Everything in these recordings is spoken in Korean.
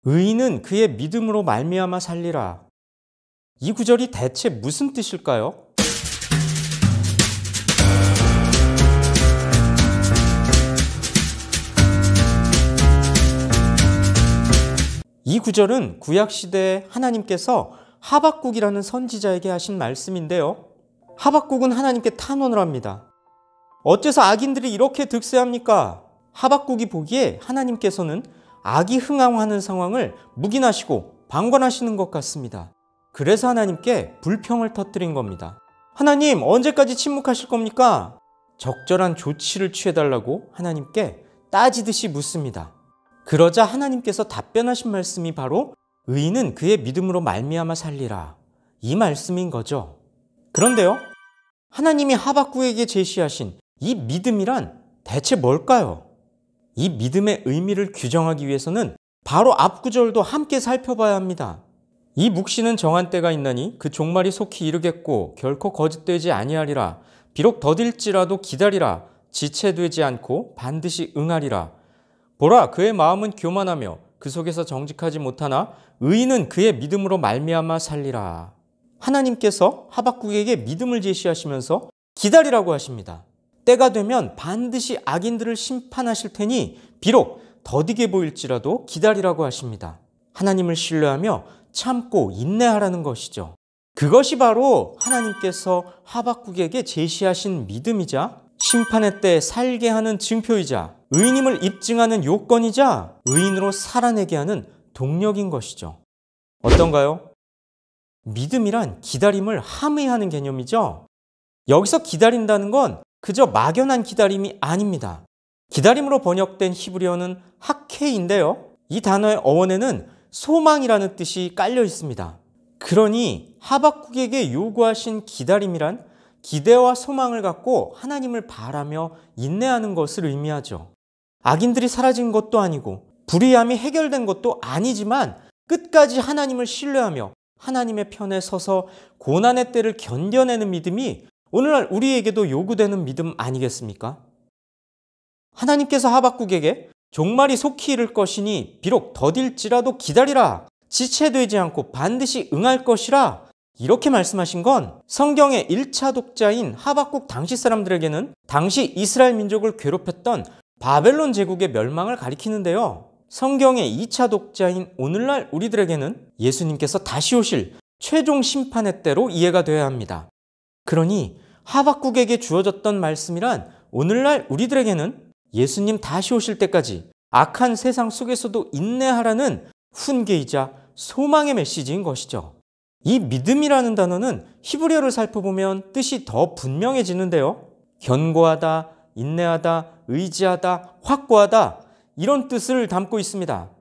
의인은 그의 믿음으로 말미암아 살리라. 이 구절이 대체 무슨 뜻일까요? 이 구절은 구약시대에 하나님께서 하박국이라는 선지자에게 하신 말씀인데요. 하박국은 하나님께 탄원을 합니다. 어째서 악인들이 이렇게 득세합니까? 하박국이 보기에 하나님께서는 악이 흥황하는 상황을 묵인하시고 방관하시는 것 같습니다. 그래서 하나님께 불평을 터뜨린 겁니다. 하나님, 언제까지 침묵하실 겁니까? 적절한 조치를 취해달라고 하나님께 따지듯이 묻습니다. 그러자 하나님께서 답변하신 말씀이 바로 의인은 그의 믿음으로 말미암아 살리라, 이 말씀인 거죠. 그런데요, 하나님이 하박국에게 제시하신 이 믿음이란 대체 뭘까요? 이 믿음의 의미를 규정하기 위해서는 바로 앞 구절도 함께 살펴봐야 합니다. 이 묵시는 정한 때가 있나니 그 종말이 속히 이르겠고 결코 거짓되지 아니하리라. 비록 더딜지라도 기다리라. 지체되지 않고 반드시 응하리라. 보라, 그의 마음은 교만하며 그 속에서 정직하지 못하나 의인은 그의 믿음으로 말미암아 살리라. 하나님께서 하박국에게 믿음을 제시하시면서 기다리라고 하십니다. 때가 되면 반드시 악인들을 심판하실 테니 비록 더디게 보일지라도 기다리라고 하십니다. 하나님을 신뢰하며 참고 인내하라는 것이죠. 그것이 바로 하나님께서 하박국에게 제시하신 믿음이자 심판의 때 살게 하는 증표이자 의인임을 입증하는 요건이자 의인으로 살아내게 하는 동력인 것이죠. 어떤가요? 믿음이란 기다림을 함의하는 개념이죠. 여기서 기다린다는 건 그저 막연한 기다림이 아닙니다. 기다림으로 번역된 히브리어는 하케인데요. 이 단어의 어원에는 소망이라는 뜻이 깔려 있습니다. 그러니 하박국에게 요구하신 기다림이란 기대와 소망을 갖고 하나님을 바라며 인내하는 것을 의미하죠. 악인들이 사라진 것도 아니고 불의함이 해결된 것도 아니지만 끝까지 하나님을 신뢰하며 하나님의 편에 서서 고난의 때를 견뎌내는 믿음이 오늘날 우리에게도 요구되는 믿음 아니겠습니까? 하나님께서 하박국에게 종말이 속히 이를 것이니 비록 더딜지라도 기다리라. 지체되지 않고 반드시 응할 것이라. 이렇게 말씀하신 건 성경의 1차 독자인 하박국 당시 사람들에게는 당시 이스라엘 민족을 괴롭혔던 바벨론 제국의 멸망을 가리키는데요. 성경의 2차 독자인 오늘날 우리들에게는 예수님께서 다시 오실 최종 심판의 때로 이해가 되어야 합니다. 그러니 하박국에게 주어졌던 말씀이란 오늘날 우리들에게는 예수님 다시 오실 때까지 악한 세상 속에서도 인내하라는 훈계이자 소망의 메시지인 것이죠. 이 믿음이라는 단어는 히브리어를 살펴보면 뜻이 더 분명해지는데요. 견고하다, 인내하다, 의지하다, 확고하다, 이런 뜻을 담고 있습니다.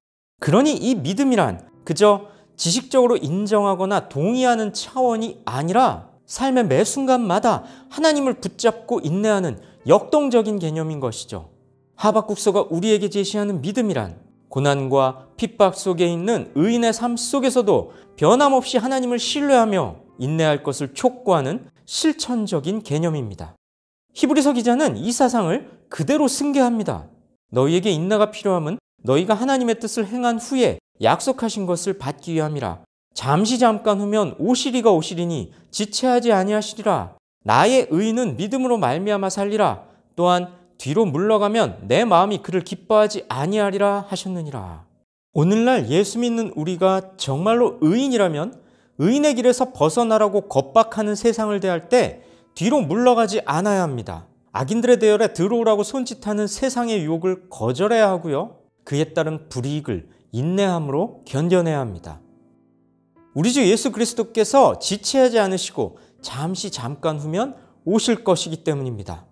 그러니 이 믿음이란 그저 지식적으로 인정하거나 동의하는 차원이 아니라 삶의 매 순간마다 하나님을 붙잡고 인내하는 역동적인 개념인 것이죠. 하박국서가 우리에게 제시하는 믿음이란 고난과 핍박 속에 있는 의인의 삶 속에서도 변함없이 하나님을 신뢰하며 인내할 것을 촉구하는 실천적인 개념입니다. 히브리서 기자는 이 사상을 그대로 승계합니다. 너희에게 인내가 필요함은 너희가 하나님의 뜻을 행한 후에 약속하신 것을 받기 위함이라. 잠시 잠깐 후면 오시리가 오시리니 지체하지 아니하시리라. 나의 의인은 믿음으로 말미암아 살리라. 또한 뒤로 물러가면 내 마음이 그를 기뻐하지 아니하리라 하셨느니라. 오늘날 예수 믿는 우리가 정말로 의인이라면 의인의 길에서 벗어나라고 겁박하는 세상을 대할 때 뒤로 물러가지 않아야 합니다. 악인들의 대열에 들어오라고 손짓하는 세상의 유혹을 거절해야 하고요. 그에 따른 불이익을 인내함으로 견뎌내야 합니다. 우리 주 예수 그리스도께서 지체하지 않으시고 잠깐 후면 오실 것이기 때문입니다.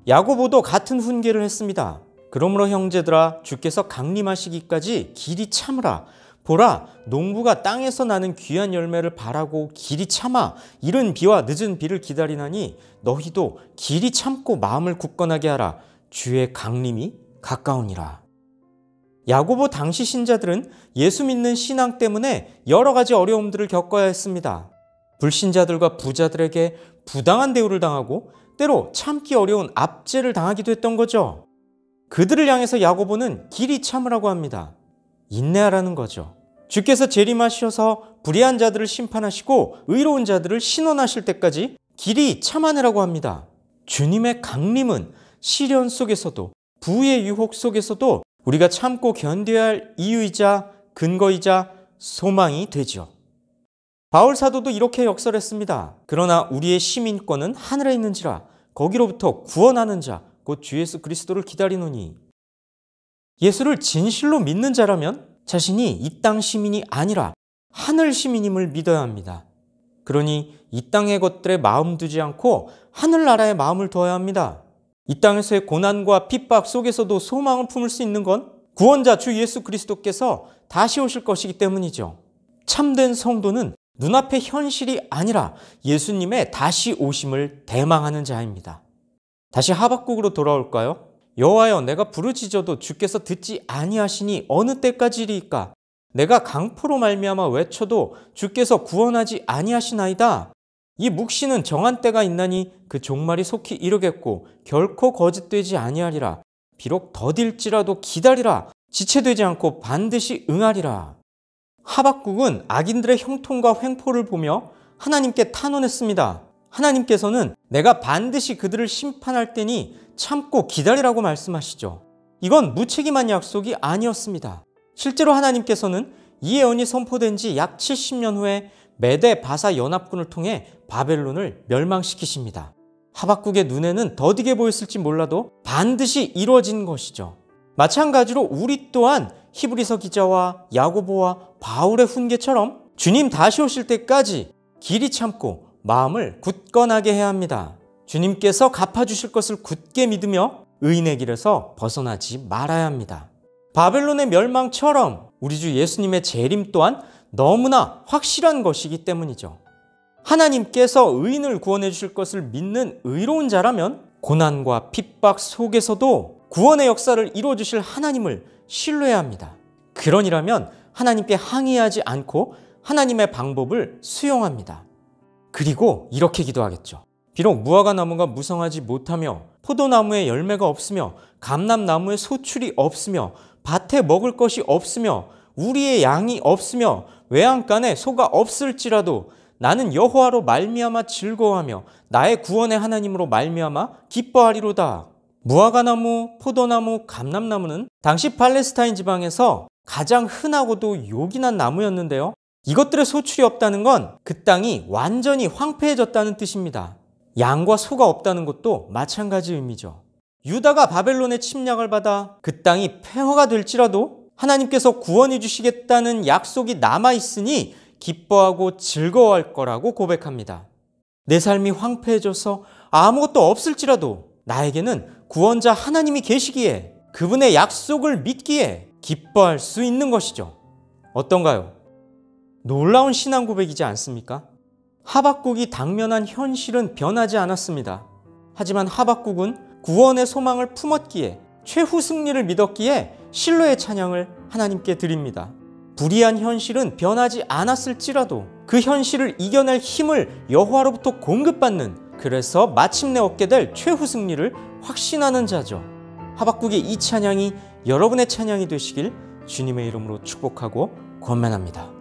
야고보도 같은 훈계를 했습니다. 그러므로 형제들아, 주께서 강림하시기까지 길이 참으라. 보라, 농부가 땅에서 나는 귀한 열매를 바라고 길이 참아 이른 비와 늦은 비를 기다리나니 너희도 길이 참고 마음을 굳건하게 하라. 주의 강림이 가까우니라. 야고보 당시 신자들은 예수 믿는 신앙 때문에 여러 가지 어려움들을 겪어야 했습니다. 불신자들과 부자들에게 부당한 대우를 당하고 때로 참기 어려운 압제를 당하기도 했던 거죠. 그들을 향해서 야고보는 길이 참으라고 합니다. 인내하라는 거죠. 주께서 재림하셔서 불의한 자들을 심판하시고 의로운 자들을 신원하실 때까지 길이 참아내라고 합니다. 주님의 강림은 시련 속에서도 부의 유혹 속에서도 우리가 참고 견뎌야 할 이유이자 근거이자 소망이 되죠. 바울 사도도 이렇게 역설했습니다. 그러나 우리의 시민권은 하늘에 있는지라 거기로부터 구원하는 자 곧 주 예수 그리스도를 기다리노니. 예수를 진실로 믿는 자라면 자신이 이 땅 시민이 아니라 하늘 시민임을 믿어야 합니다. 그러니 이 땅의 것들에 마음 두지 않고 하늘나라에 마음을 두어야 합니다. 이 땅에서의 고난과 핍박 속에서도 소망을 품을 수 있는 건 구원자 주 예수 그리스도께서 다시 오실 것이기 때문이죠. 참된 성도는 눈앞의 현실이 아니라 예수님의 다시 오심을 대망하는 자입니다. 다시 하박국으로 돌아올까요? 여호와여, 내가 부르짖어도 주께서 듣지 아니하시니 어느 때까지리이까? 내가 강포로 말미암아 외쳐도 주께서 구원하지 아니하시나이다. 이 묵시는 정한 때가 있나니 그 종말이 속히 이르겠고 결코 거짓되지 아니하리라. 비록 더딜지라도 기다리라. 지체되지 않고 반드시 응하리라. 하박국은 악인들의 형통과 횡포를 보며 하나님께 탄원했습니다. 하나님께서는 내가 반드시 그들을 심판할 때니 참고 기다리라고 말씀하시죠. 이건 무책임한 약속이 아니었습니다. 실제로 하나님께서는 이 예언이 선포된 지 약 70년 후에 메대 바사 연합군을 통해 바벨론을 멸망시키십니다. 하박국의 눈에는 더디게 보였을지 몰라도 반드시 이루어진 것이죠. 마찬가지로 우리 또한 히브리서 기자와 야고보와 바울의 훈계처럼 주님 다시 오실 때까지 길이 참고 마음을 굳건하게 해야 합니다. 주님께서 갚아주실 것을 굳게 믿으며 의인의 길에서 벗어나지 말아야 합니다. 바벨론의 멸망처럼 우리 주 예수님의 재림 또한 너무나 확실한 것이기 때문이죠. 하나님께서 의인을 구원해 주실 것을 믿는 의로운 자라면 고난과 핍박 속에서도 구원의 역사를 이루어 주실 하나님을 신뢰해야 합니다. 그러니라면 하나님께 항의하지 않고 하나님의 방법을 수용합니다. 그리고 이렇게 기도하겠죠. 비록 무화과 나무가 무성하지 못하며 포도나무에 열매가 없으며 감람나무에 소출이 없으며 밭에 먹을 것이 없으며 우리의 양이 없으며 외양간에 소가 없을지라도 나는 여호와로 말미암아 즐거워하며 나의 구원의 하나님으로 말미암아 기뻐하리로다. 무화과나무, 포도나무, 감람나무는 당시 팔레스타인 지방에서 가장 흔하고도 요긴한 나무였는데요. 이것들의 소출이 없다는 건 그 땅이 완전히 황폐해졌다는 뜻입니다. 양과 소가 없다는 것도 마찬가지 의미죠. 유다가 바벨론의 침략을 받아 그 땅이 폐허가 될지라도 하나님께서 구원해 주시겠다는 약속이 남아있으니 기뻐하고 즐거워할 거라고 고백합니다. 내 삶이 황폐해져서 아무것도 없을지라도 나에게는 구원자 하나님이 계시기에 그분의 약속을 믿기에 기뻐할 수 있는 것이죠. 어떤가요? 놀라운 신앙 고백이지 않습니까? 하박국이 당면한 현실은 변하지 않았습니다. 하지만 하박국은 구원의 소망을 품었기에 최후 승리를 믿었기에 신뢰의 찬양을 하나님께 드립니다. 불의한 현실은 변하지 않았을지라도 그 현실을 이겨낼 힘을 여호와로부터 공급받는, 그래서 마침내 얻게 될 최후 승리를 확신하는 자죠. 하박국의 이 찬양이 여러분의 찬양이 되시길 주님의 이름으로 축복하고 권면합니다.